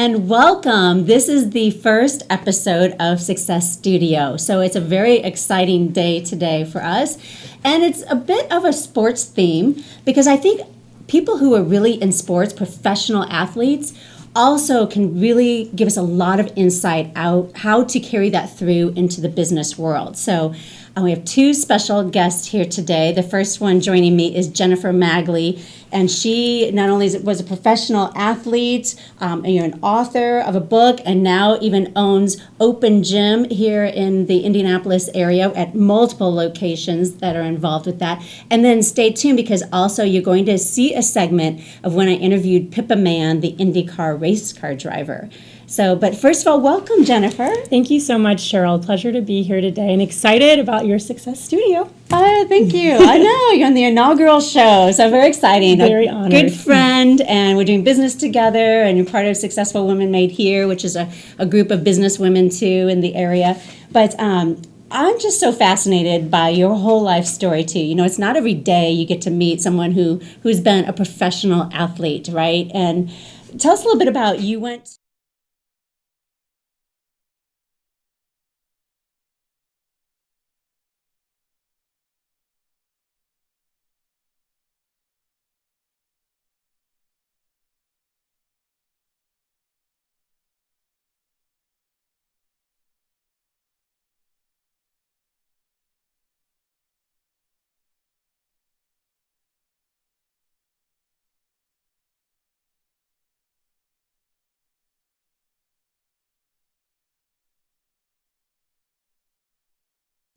and welcome. This is the first episode of Success Studio. So it's a very exciting day today for us. And it's a bit of a sports theme because I think people who are really in sports, professional athletes, also can really give us a lot of insight out how to carry that through into the business world. So we have two special guests here today. The first one joining me is Jennifer Magley, and she not only was a professional athlete, and you're an author of a book, and now even owns Open Gym here in the Indianapolis area at multiple locations that are involved with that. And then stay tuned because also you're going to see a segment of when I interviewed Pippa Mann, the IndyCar race car driver. So, but first of all, welcome, Jennifer. Thank you so much, Sheryl. Pleasure to be here today and excited about your Success Studio. Thank you. I know, you're on the inaugural show, so very exciting. Very honored. Good friend, and we're doing business together, and you're part of Successful Women Made Here, which is a group of business women, too, in the area. But I'm just so fascinated by your whole life story, too. You know, it's not every day you get to meet someone who's been a professional athlete, right? And tell us a little bit about you went...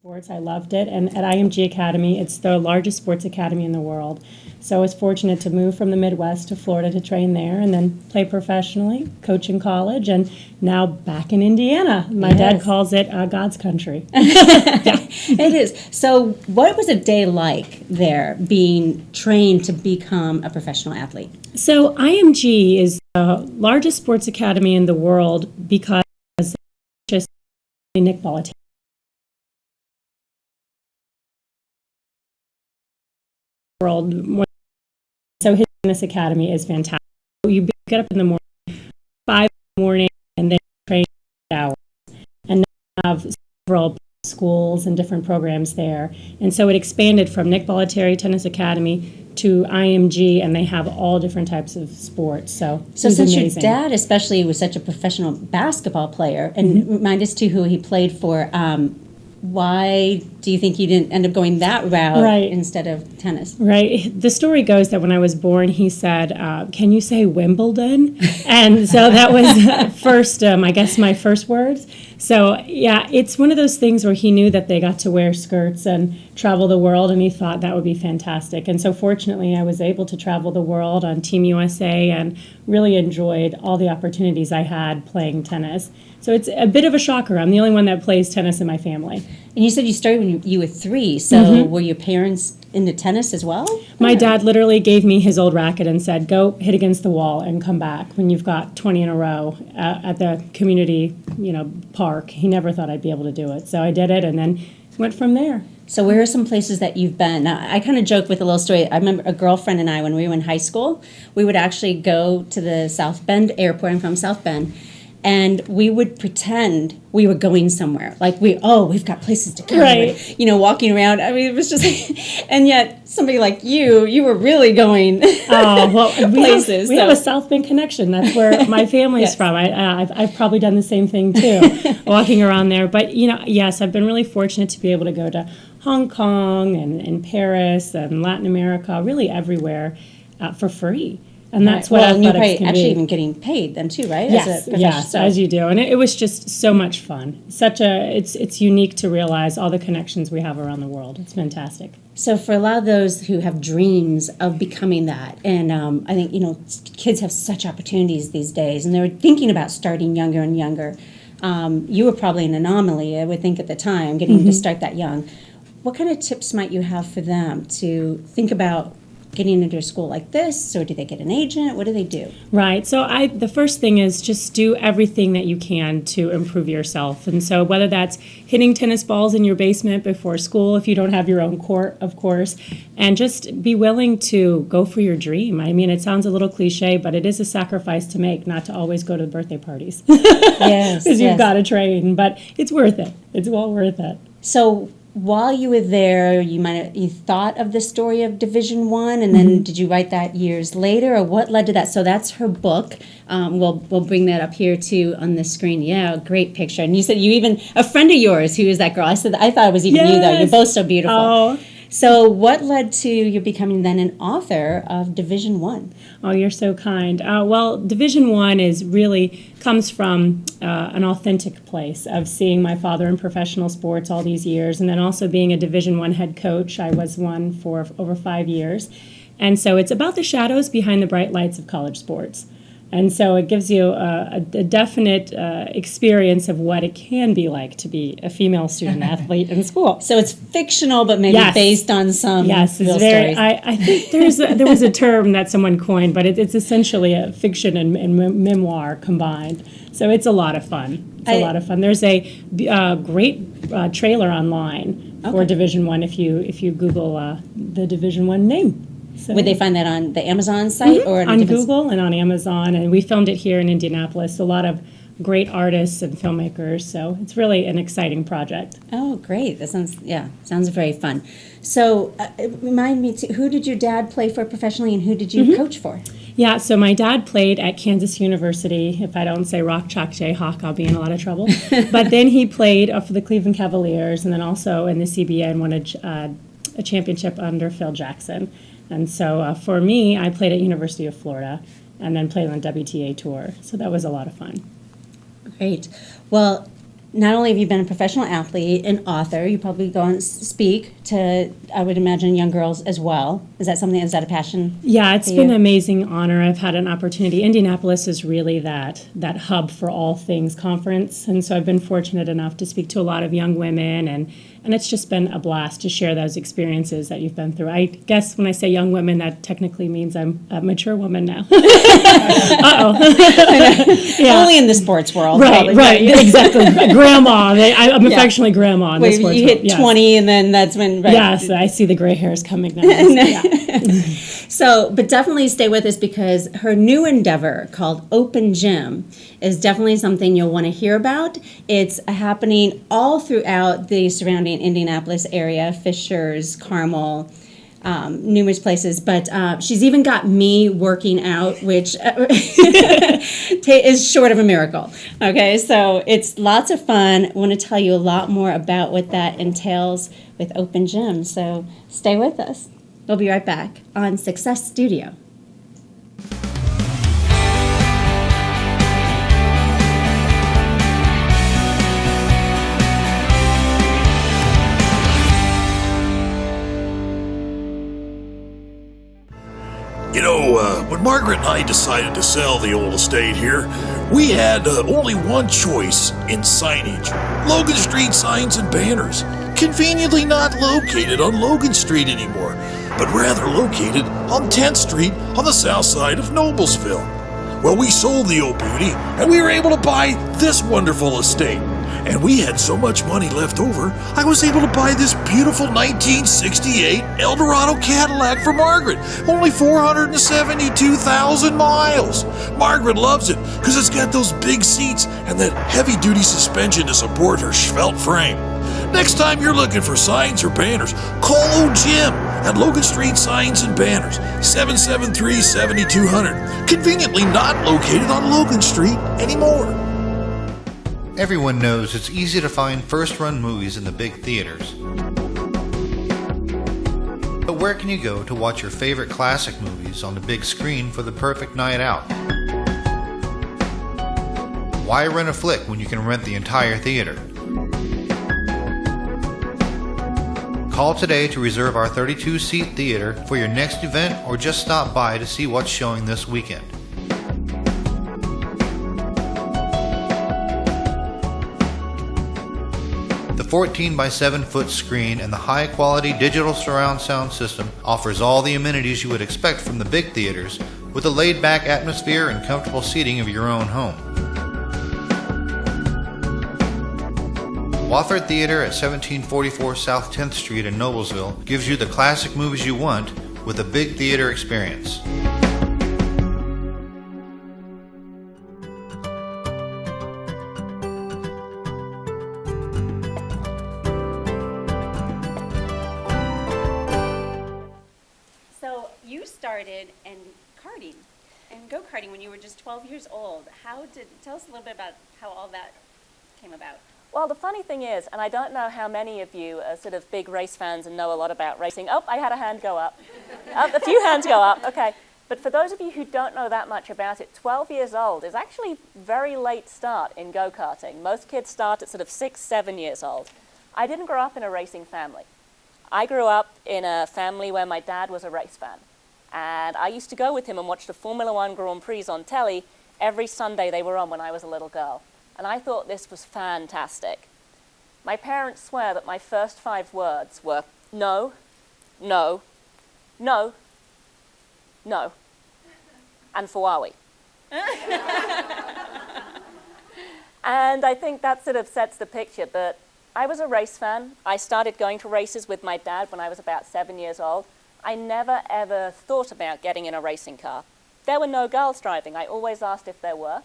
Sports, I loved it, and at IMG Academy, it's the largest sports academy in the world. So I was fortunate to move from the Midwest to Florida to train there and then play professionally, coach in college, and now back in Indiana. My dad calls it God's country. It is. So what was a day like there being trained to become a professional athlete? So IMG is the largest sports academy in the world because just Nick Balatin. World. So his tennis academy is fantastic. You get up in the morning, 5 in the morning, and then train 8 hours. And then have several schools and different programs there. And so it expanded from Nick Balatin Tennis Academy to IMG, and they have all different types of sports. So since your dad especially was such a professional basketball player, and remind us too who he played for, why do you think you didn't end up going that route instead of tennis? Right. The story goes that when I was born, he said, can you say Wimbledon? And so that was first, I guess, my first words. So, yeah, it's one of those things where he knew that they got to wear skirts and travel the world, and he thought that would be fantastic. And so fortunately, I was able to travel the world on Team USA and really enjoyed all the opportunities I had playing tennis. So it's a bit of a shocker. I'm the only one that plays tennis in my family. And you said you started when you were 3, so were your parents into tennis as well? My dad literally gave me his old racket and said, go hit against the wall and come back when you've got 20 in a row at the community, park. He never thought I'd be able to do it. So I did it and then went from there. So where are some places that you've been? Now, I kind of joke with a little story. I remember a girlfriend and I, when we were in high school, we would actually go to the South Bend airport. I'm from South Bend. And we would pretend we were going somewhere. Like we've got places to go. Right. Walking around. I mean, it was just, and yet somebody like you were really going places. We have a South Bend connection. That's where my family's from. I've probably done the same thing too, walking around there. But, yes, I've been really fortunate to be able to go to Hong Kong and Paris and Latin America, really everywhere for free. And that's what athletics can be. Actually even getting paid then too, right? Yes, as you do. And it was just so much fun. It's unique to realize all the connections we have around the world. It's fantastic. So for a lot of those who have dreams of becoming that, and I think, kids have such opportunities these days, and they're thinking about starting younger and younger. You were probably an anomaly, I would think, at the time, getting to start that young. What kind of tips might you have for them to think about getting into a school like this, or do they get an agent? What do they do? Right. So the first thing is just do everything that you can to improve yourself. And so whether that's hitting tennis balls in your basement before school, if you don't have your own court, of course, and just be willing to go for your dream. I mean, it sounds a little cliche, but it is a sacrifice to make, not to always go to birthday parties. Yes. Because you've got to train, but it's worth it. It's well worth it. So while you were there, you thought of the story of Division I, and then did you write that years later, or what led to that? So that's her book. We'll bring that up here too on the screen. Yeah, great picture. And you said you even a friend of yours who is that girl. I thought it was even you though. You're both so beautiful. Oh. So what led to you becoming then an author of Division I? Oh, you're so kind. Well, Division I comes from an authentic place of seeing my father in professional sports all these years, and then also being a Division I head coach. I was one for over 5 years. And so it's about the shadows behind the bright lights of college sports. And so it gives you a definite experience of what it can be like to be a female student athlete in school. So it's fictional, but maybe based on some real stories. I think there was a term that someone coined, but it's essentially a fiction and memoir combined. So it's a lot of fun. It's a lot of fun. There's a great trailer online for Division I if you Google the Division I name. So, would they find that on the Amazon site or on Google and on Amazon? And we filmed it here in Indianapolis. A lot of great artists and filmmakers. So it's really an exciting project. Oh, great! That sounds very fun. So remind me, who did your dad play for professionally, and who did you coach for? Yeah, so my dad played at Kansas University. If I don't say Rock Chalk Jayhawk, I'll be in a lot of trouble. But then he played for the Cleveland Cavaliers, and then also in the CBA and won a championship under Phil Jackson. And so for me, I played at University of Florida and then played on the WTA tour. So that was a lot of fun. Great. Well, not only have you been a professional athlete and author, you probably go and speak to, I would imagine, young girls as well. Is that a passion? Yeah, it's been an amazing honor. I've had an opportunity. Indianapolis is really that hub for all things conference. And so I've been fortunate enough to speak to a lot of young women, and it's just been a blast to share those experiences that you've been through. I guess when I say young women, that technically means I'm a mature woman now. Yeah. Only in the sports world. Right, exactly. Grandma. I'm affectionately grandma in the sports world. You hit 20 and then that's when... Right. Yes, I see the gray hairs coming now. So, but definitely stay with us because her new endeavor called Open Gym is definitely something you'll want to hear about. It's happening all throughout the surrounding Indianapolis area, Fishers, Carmel, numerous places. But she's even got me working out, which is short of a miracle. Okay, so it's lots of fun. I want to tell you a lot more about what that entails with Open Gym. So stay with us. We'll be right back on Success Studio. You know, when Margaret and I decided to sell the old estate here, we had only one choice in signage. Logan Street signs and banners. Conveniently not located on Logan Street anymore, but rather located on 10th Street on the south side of Noblesville. Well, we sold the old beauty, and we were able to buy this wonderful estate. And we had so much money left over, I was able to buy this beautiful 1968 Eldorado Cadillac for Margaret. Only 472,000 miles. Margaret loves it because it's got those big seats and that heavy-duty suspension to support her svelte frame. Next time you're looking for signs or banners, call old Jim at Logan Street Signs and Banners, 773-7200. Conveniently not located on Logan Street anymore. Everyone knows it's easy to find first-run movies in the big theaters. But where can you go to watch your favorite classic movies on the big screen for the perfect night out? Why rent a flick when you can rent the entire theater? Call today to reserve our 32-seat theater for your next event or just stop by to see what's showing this weekend. The The 14 by 7 foot screen and the high quality digital surround sound system offers all the amenities you would expect from the big theaters, with a laid back atmosphere and comfortable seating of your own home. Wofford Theater at 1744 South 10th Street in Noblesville gives you the classic movies you want with a big theater experience. So you started in karting and go-karting when you were just 12 years old. Tell us a little bit about how all that came about. Well, the funny thing is, and I don't know how many of you are sort of big race fans and know a lot about racing. Oh, I had a hand go up. A few hands go up, okay. But for those of you who don't know that much about it, 12 years old is actually very late start in go-karting. Most kids start at sort of 6, 7 years old. I didn't grow up in a racing family. I grew up in a family where my dad was a race fan. And I used to go with him and watch the Formula One Grand Prix on telly every Sunday they were on when I was a little girl. And I thought this was fantastic. My parents swear that my first 5 words were no, no, no, no, and Fawawi. And I think that sort of sets the picture that I was a race fan. I started going to races with my dad when I was about 7 years old. I never ever thought about getting in a racing car. There were no girls driving. I always asked if there were.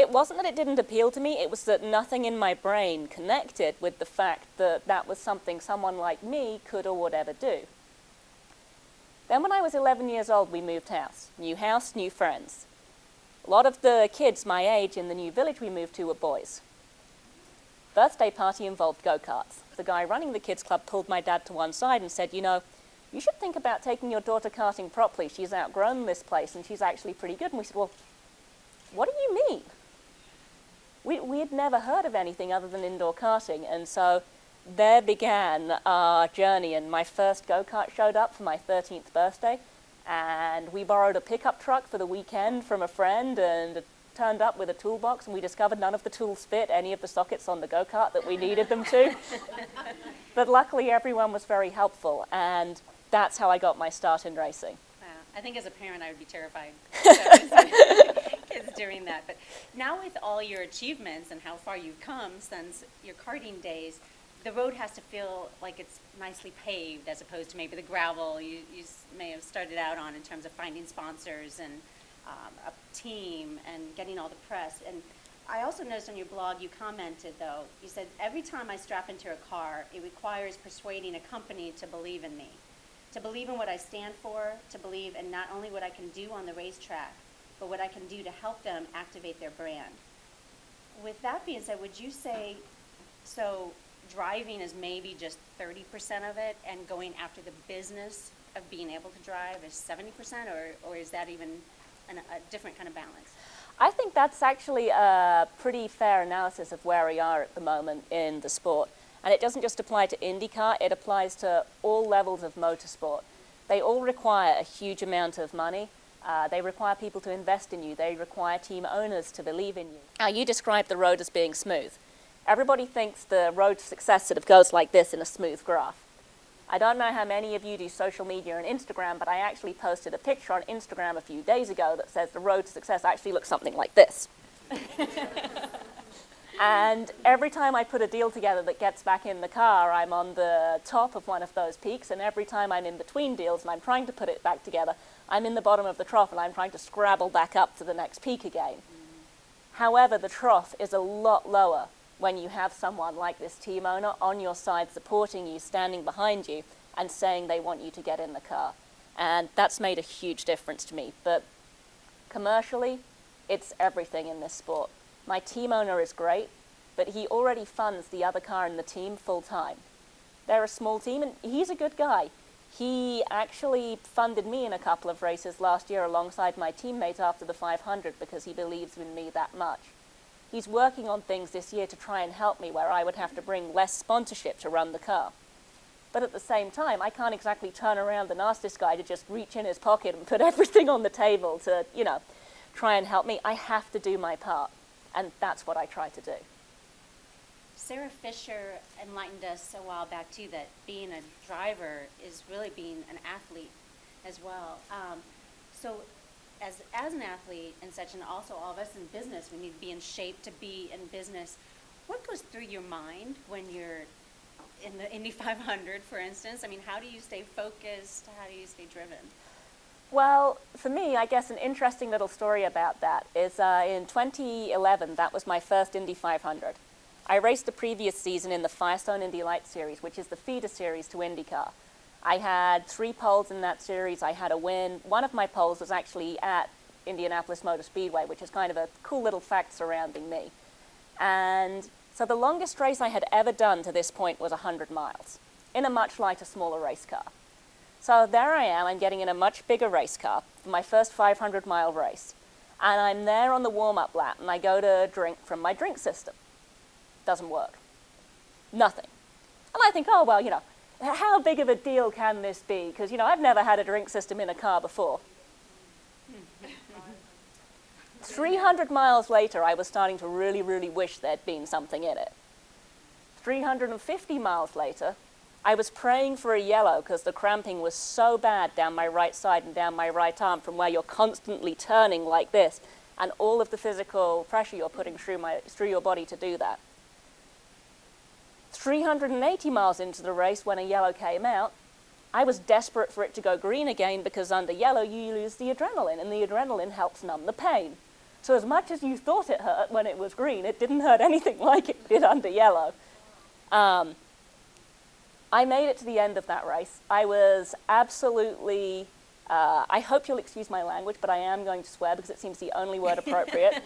It wasn't that it didn't appeal to me, it was that nothing in my brain connected with the fact that that was something someone like me could or would ever do. Then when I was 11 years old, we moved house. New house, new friends. A lot of the kids my age in the new village we moved to were boys. Birthday party involved go-karts. The guy running the kids club pulled my dad to one side and said, you know, you should think about taking your daughter karting properly. She's outgrown this place and she's actually pretty good. And we said, well, what do you mean? We had never heard of anything other than indoor karting, and so there began our journey, and my first go-kart showed up for my 13th birthday, and we borrowed a pickup truck for the weekend from a friend, and it turned up with a toolbox, and we discovered none of the tools fit any of the sockets on the go-kart that we needed them to. But luckily everyone was very helpful, and that's how I got my start in racing. Wow. I think as a parent I would be terrified. Kids doing that. But now with all your achievements and how far you've come since your karting days, the road has to feel like it's nicely paved as opposed to maybe the gravel you may have started out on in terms of finding sponsors and a team and getting all the press. And I also noticed on your blog you commented, though, you said, every time I strap into a car, it requires persuading a company to believe in me, to believe in what I stand for, to believe in not only what I can do on the racetrack, but what I can do to help them activate their brand. With that being said, would you say, so driving is maybe just 30% of it, and going after the business of being able to drive is 70%, or is that even a different kind of balance? I think that's actually a pretty fair analysis of where we are at the moment in the sport. And it doesn't just apply to IndyCar, it applies to all levels of motorsport. They all require a huge amount of money. They require people to invest in you. They require team owners to believe in you. Now, you described the road as being smooth. Everybody thinks the road to success sort of goes like this in a smooth graph. I don't know how many of you do social media and Instagram, but I actually posted a picture on Instagram a few days ago that says the road to success actually looks something like this. And every time I put a deal together that gets back in the car, I'm on the top of one of those peaks, and every time I'm in between deals and I'm trying to put it back together, I'm in the bottom of the trough and I'm trying to scrabble back up to the next peak again. However, the trough is a lot lower when you have someone like this team owner on your side supporting you, standing behind you, and saying they want you to get in the car. And that's made a huge difference to me. But commercially, it's everything in this sport. My team owner is great, but he already funds the other car in the team full time. They're a small team, and he's a good guy. He actually funded me in a couple of races last year alongside my teammate after the 500 because he believes in me that much. He's working on things this year to try and help me where I would have to bring less sponsorship to run the car. But at the same time, I can't exactly turn around and ask this guy to just reach in his pocket and put everything on the table to, try and help me. I have to do my part. And that's what I try to do. Sarah Fisher enlightened us a while back too that being a driver is really being an athlete as well. So as an athlete and such, and also all of us in business, we need to be in shape to be in business. What goes through your mind when you're in the Indy 500, for instance? I mean, how do you stay focused? How do you stay driven? Well, for me, I guess an interesting little story about that is in 2011, that was my first Indy 500. I raced the previous season in the Firestone Indy Lights Series, which is the feeder series to IndyCar. I had 3 poles in that series. I had a win. One of my poles was actually at Indianapolis Motor Speedway, which is kind of a cool little fact surrounding me. And so the longest race I had ever done to this point was 100 miles in a much lighter, smaller race car. So there I am, I'm getting in a much bigger race car for my first 500-mile race. And I'm there on the warm-up lap, and I go to drink from my drink system. Doesn't work. Nothing. And I think, oh, well, you know, how big of a deal can this be? Because, you know, I've never had a drink system in a car before. 300 miles later, I was starting to really, really wish there'd been something in it. 350 miles later, I was praying for a yellow because the cramping was so bad down my right side and down my right arm from where you're constantly turning like this and all of the physical pressure you're putting through your body to do that. 380 miles into the race when a yellow came out, I was desperate for it to go green again because under yellow you lose the adrenaline, and the adrenaline helps numb the pain. So as much as you thought it hurt when it was green, it didn't hurt anything like it did under yellow. I made it to the end of that race. I was absolutely, I hope you'll excuse my language, but I am going to swear because it seems the only word appropriate,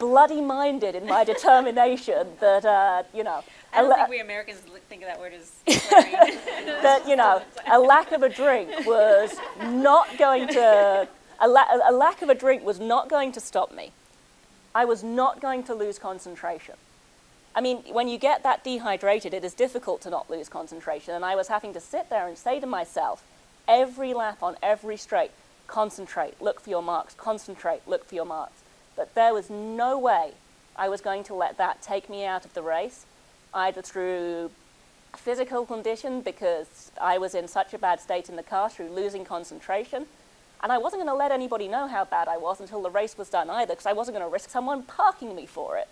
bloody-minded in my determination that, you know. I don't think we Americans think of that word as swearing. That, you know, a lack of a drink was not going to, a lack of a drink was not going to stop me. I was not going to lose concentration. I mean, when you get that dehydrated, it is difficult to not lose concentration, and I was having to sit there and say to myself, every lap on every straight, concentrate, look for your marks, concentrate, look for your marks. But there was no way I was going to let that take me out of the race, either through physical condition, because I was in such a bad state in the car, through losing concentration, and I wasn't going to let anybody know how bad I was until the race was done either, because I wasn't going to risk someone parking me for it.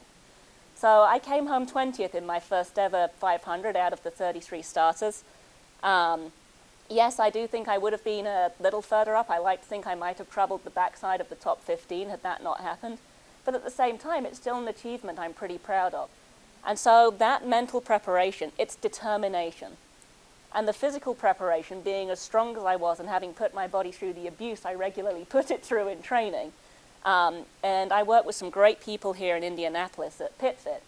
So I came home 20th in my first ever 500 out of the 33 starters. Yes, I do think I would have been a little further up. I like to think I might have troubled the backside of the top 15 had that not happened. But at the same time, it's still an achievement I'm pretty proud of. And so that mental preparation, it's determination. And the physical preparation, being as strong as I was and having put my body through the abuse I regularly put it through in training. And I work with some great people here in Indianapolis at PitFit.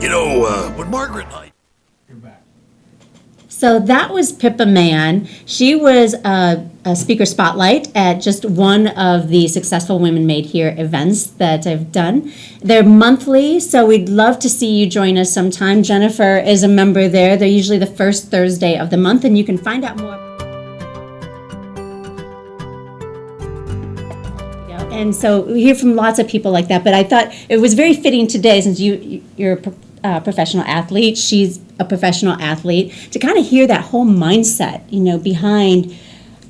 You know, when Margaret and I... You're back. So that was Pippa Mann. She was a speaker spotlight at just one of the Successful Women Made Here events that I've done. They're monthly, so we'd love to see you join us sometime. Jennifer is a member there. They're usually the first Thursday of the month, and you can find out more. And so we hear from lots of people like that, but I thought it was very fitting today, since you're a professional athlete, she's a professional athlete, to kind of hear that whole mindset, you know, behind.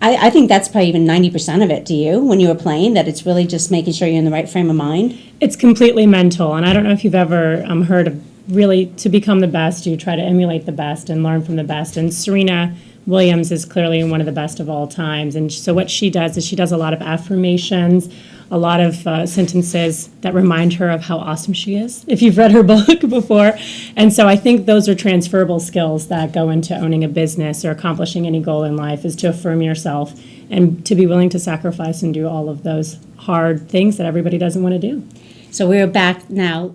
I think that's probably even 90% of it. Do you, when you were playing, that it's really just making sure you're in the right frame of mind? It's completely mental, and I don't know if you've ever heard of, really, to become the best, you try to emulate the best and learn from the best, and Serena Williams is clearly one of the best of all times, and so what she does is she does a lot of affirmations, a lot of sentences that remind her of how awesome she is, if you've read her book before. And so I think those are transferable skills that go into owning a business or accomplishing any goal in life, is to affirm yourself and to be willing to sacrifice and do all of those hard things that everybody doesn't want to do. So we're back now.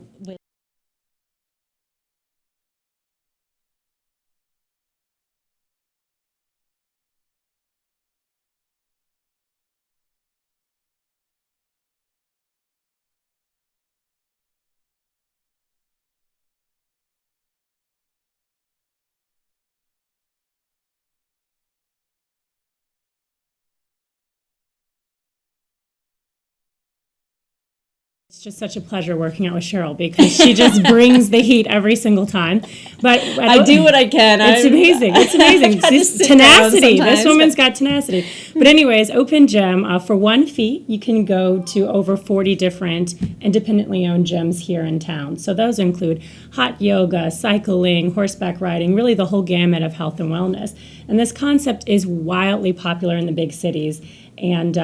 It's just such a pleasure working out with Sheryl because she just brings the heat every single time. But I do what I can. It's amazing. It's amazing. It's tenacity. This woman's got tenacity. But anyways, Open Gym, for one fee, you can go to over 40 different independently owned gyms here in town. So those include hot yoga, cycling, horseback riding, really the whole gamut of health and wellness. And this concept is wildly popular in the big cities. And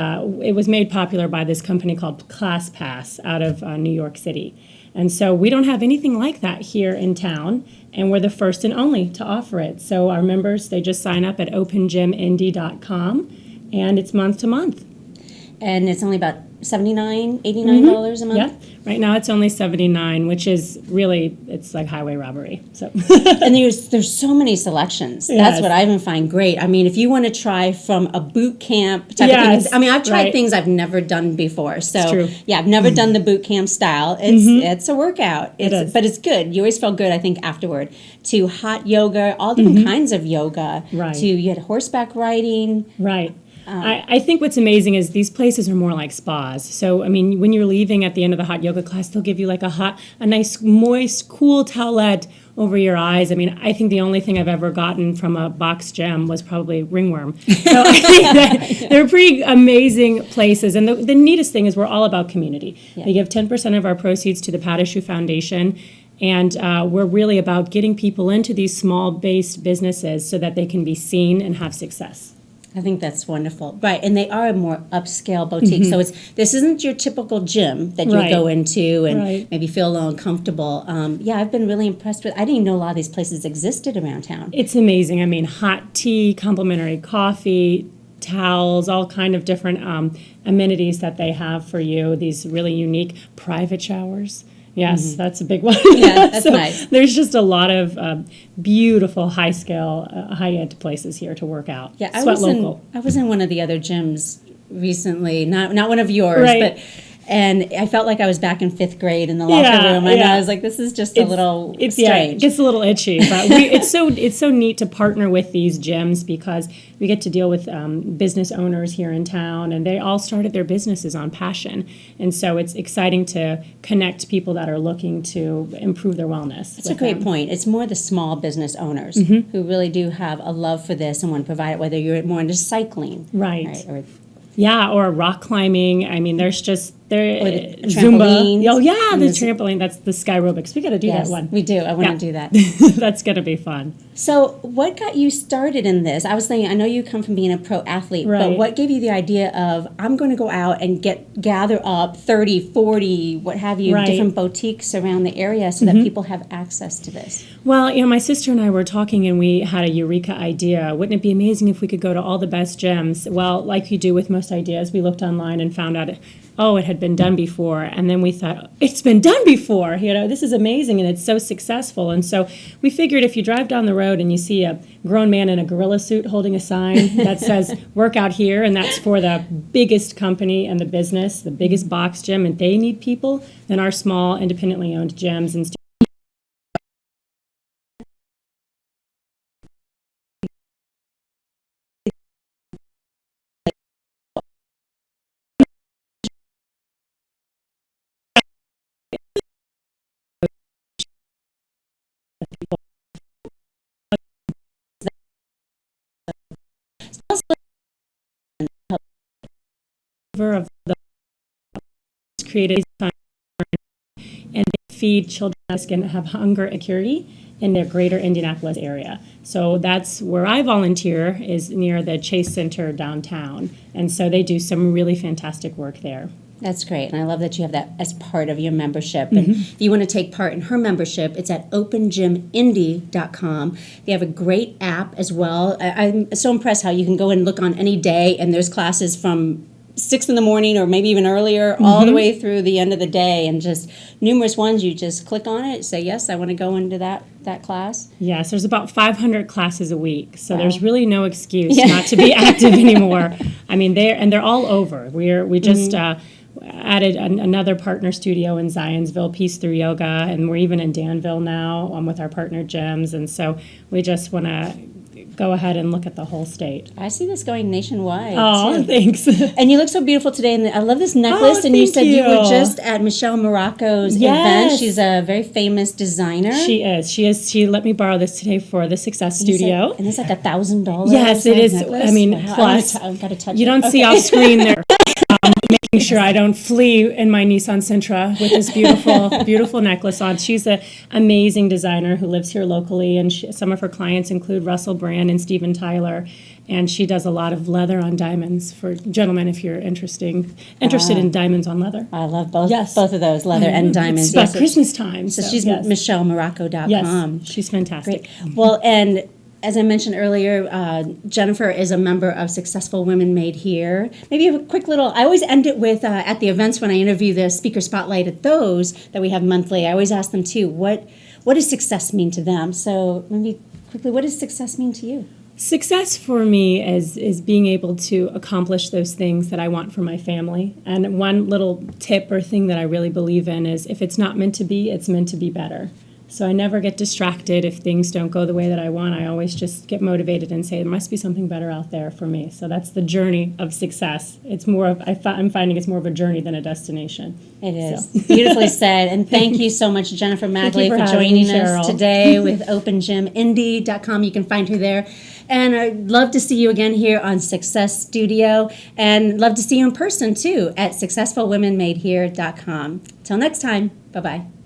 it was made popular by this company called ClassPass out of New York City. And so we don't have anything like that here in town, and we're the first and only to offer it. So our members, they just sign up at opengymindy.com, and it's month to month. And it's only about $79, $89 a month? Yeah. Right now it's only $79, which is really, it's like highway robbery. So And there's so many selections. That's Yes. what I even find great. I mean, if you want to try from a boot camp type of Yes, thing, I mean, I've tried right. things I've never done before. So It's true. yeah, I've never done the boot camp style. It's a workout. is. But it's good. You always feel good, I think, afterward. To hot yoga, all different kinds of yoga. Right. To you had horseback riding. Right. I think what's amazing is these places are more like spas. So, I mean, when you're leaving at the end of the hot yoga class, they'll give you like a nice, moist, cool towelette over your eyes. I mean, I think the only thing I've ever gotten from a box gym was probably ringworm. So I think that they're pretty amazing places. And the neatest thing is we're all about community. Yeah. We give 10% of our proceeds to the Pat Issue Foundation. And we're really about getting people into these small-based businesses so that they can be seen and have success. I think that's wonderful. Right, and they are a more upscale boutique. So this isn't your typical gym that you Right. go into and Right. maybe feel a little uncomfortable. Yeah, I've been really impressed with. I didn't even know a lot of these places existed around town. It's amazing. I mean, hot tea, complimentary coffee, towels, all kind of different amenities that they have for you. These really unique private showers. Yes, that's a big one. Yeah, that's nice. There's just a lot of beautiful, high-scale, high-end places here to work out. Yeah, Sweat local. I was in one of the other gyms recently, not one of yours, Right. and I felt like I was back in 5th grade in the locker room. And I was like, this is just a little Yeah, it strange. gets a little itchy, but it's so neat to partner with these gyms because we get to deal with business owners here in town, and they all started their businesses on passion, and so it's exciting to connect people that are looking to improve their wellness. That's a great point. It's more the small business owners who really do have a love for this and want to provide it, whether you're more into cycling. Right. Or Yeah, or rock climbing. I mean, there's just the Zumba. trampolines. Oh yeah, And the there's- trampoline. That's the Skyrobics. We got to do yes, that one. we do. I want Yeah. to do that. That's gonna be fun. So, what got you started in this? I was thinking, I know you come from being a pro athlete, but Right. what gave you the idea of, I'm going to go out and gather up 30, 40, what have you, Right. different boutiques around the area so that people have access to this? Well, my sister and I were talking, and we had a eureka idea. Wouldn't it be amazing if we could go to all the best gyms? Well, like you do with most ideas, we looked online and found out, it had been done before. And then we thought, it's been done before. This is amazing, and it's so successful. And so we figured if you drive down the road and you see a grown man in a gorilla suit holding a sign that says, work out here, and that's for the biggest company in the business, the biggest box gym, and they need people, then our small, independently owned gyms and of the created and they feed children that have hunger and security in the greater Indianapolis area. So that's where I volunteer, is near the Chase Center downtown. And so they do some really fantastic work there. That's great, and I love that you have that as part of your membership. And if you want to take part in her membership, it's at opengymindy.com. They have a great app as well. I'm so impressed how you can go and look on any day, and there's classes from 6 in the morning or maybe even earlier, all the way through the end of the day, and just numerous ones. You just click on it, say, yes, I want to go into that class. Yes, there's about 500 classes a week, so Wow. there's really no excuse not to be active anymore. I mean, they're all over. We just added another partner studio in Zionsville, Peace Through Yoga, and we're even in Danville now with our partner gyms, and so we just want to go ahead and look at the whole state. I see this going nationwide. Oh, too. thanks. And you look so beautiful today. And I love this necklace. And you thank said you were you. just at Michelle Morocco's Yes. event. She's a very famous designer. She is. She let me borrow this today for the Success Studio. And it's like $1,000. Yes, it is. Necklace. I mean, Wow, plus, I've got to touch you it. don't see Okay. off screen there. Making sure I don't flee in my Nissan Sentra with this beautiful, beautiful necklace on. She's an amazing designer who lives here locally, and some of her clients include Russell Brand and Steven Tyler. And she does a lot of leather on diamonds for gentlemen if you're interested in diamonds on leather. I love both. Yes. Both of those, leather and diamonds. It's about Yes, Christmas time. So she's yes. MichelleMorocco.com. Yes, she's fantastic. Great. Well, and as I mentioned earlier, Jennifer is a member of Successful Women Made Here. Maybe a quick little, I always end it with, at the events when I interview the speaker spotlight at those that we have monthly, I always ask them too, what does success mean to them? So maybe quickly, what does success mean to you? Success for me is being able to accomplish those things that I want for my family. And one little tip or thing that I really believe in is if it's not meant to be, it's meant to be better. So I never get distracted if things don't go the way that I want. I always just get motivated and say there must be something better out there for me. So that's the journey of success. It's more of I'm finding it's more of a journey than a destination. It is. Beautifully said. And thank you so much, Jennifer Magley, for for having joining me, us Sheryl. today with OpenGymIndy.com. You can find her there. And I'd love to see you again here on Success Studio. And love to see you in person, too, at SuccessfulWomenMadeHere.com. Till next time, bye-bye.